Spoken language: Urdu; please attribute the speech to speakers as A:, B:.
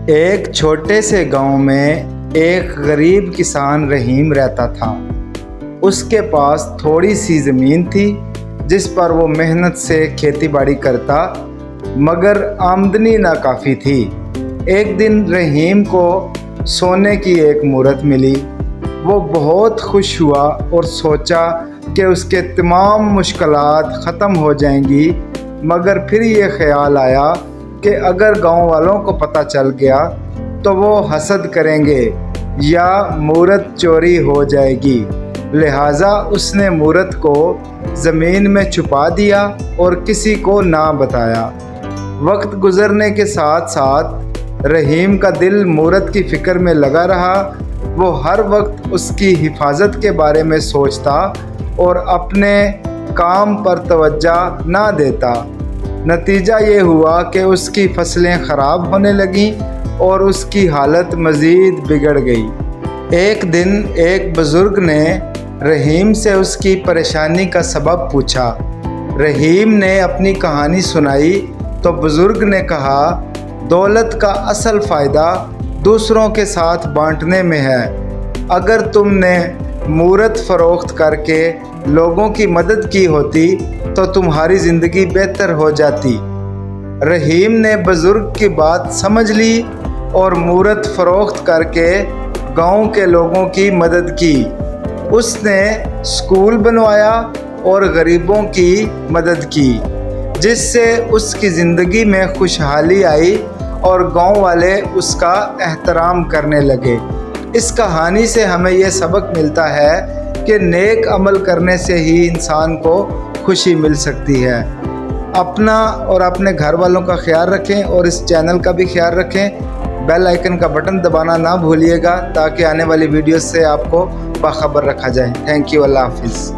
A: ایک چھوٹے سے گاؤں میں ایک غریب کسان رحیم رہتا تھا۔ اس کے پاس تھوڑی سی زمین تھی جس پر وہ محنت سے کھیتی باڑی کرتا، مگر آمدنی ناکافی تھی۔ ایک دن رحیم کو سونے کی ایک مورت ملی۔ وہ بہت خوش ہوا اور سوچا کہ اس کے تمام مشکلات ختم ہو جائیں گی، مگر پھر یہ خیال آیا کہ اگر گاؤں والوں کو پتہ چل گیا تو وہ حسد کریں گے یا مورت چوری ہو جائے گی، لہٰذا اس نے مورت کو زمین میں چھپا دیا اور کسی کو نہ بتایا۔ وقت گزرنے کے ساتھ ساتھ رحیم کا دل مورت کی فکر میں لگا رہا۔ وہ ہر وقت اس کی حفاظت کے بارے میں سوچتا اور اپنے کام پر توجہ نہ دیتا۔ نتیجہ یہ ہوا کہ اس کی فصلیں خراب ہونے لگیں اور اس کی حالت مزید بگڑ گئی۔ ایک دن ایک بزرگ نے رحیم سے اس کی پریشانی کا سبب پوچھا۔ رحیم نے اپنی کہانی سنائی تو بزرگ نے کہا، دولت کا اصل فائدہ دوسروں کے ساتھ بانٹنے میں ہے۔ اگر تم نے مورت فروخت کر کے لوگوں کی مدد کی ہوتی تو تمہاری زندگی بہتر ہو جاتی۔ رحیم نے بزرگ کی بات سمجھ لی اور مورت فروخت کر کے گاؤں کے لوگوں کی مدد کی۔ اس نے اسکول بنوایا اور غریبوں کی مدد کی، جس سے اس کی زندگی میں خوشحالی آئی اور گاؤں والے اس کا احترام کرنے لگے۔ اس کہانی سے ہمیں یہ سبق ملتا ہے کہ نیک عمل کرنے سے ہی انسان کو خوشی مل سکتی ہے۔ اپنا اور اپنے گھر والوں کا خیال رکھیں اور اس چینل کا بھی خیال رکھیں۔ بیل آئیکن کا بٹن دبانا نہ بھولیے گا تاکہ آنے والی ویڈیوز سے آپ کو باخبر رکھا جائے۔ تھینک یو، اللہ حافظ۔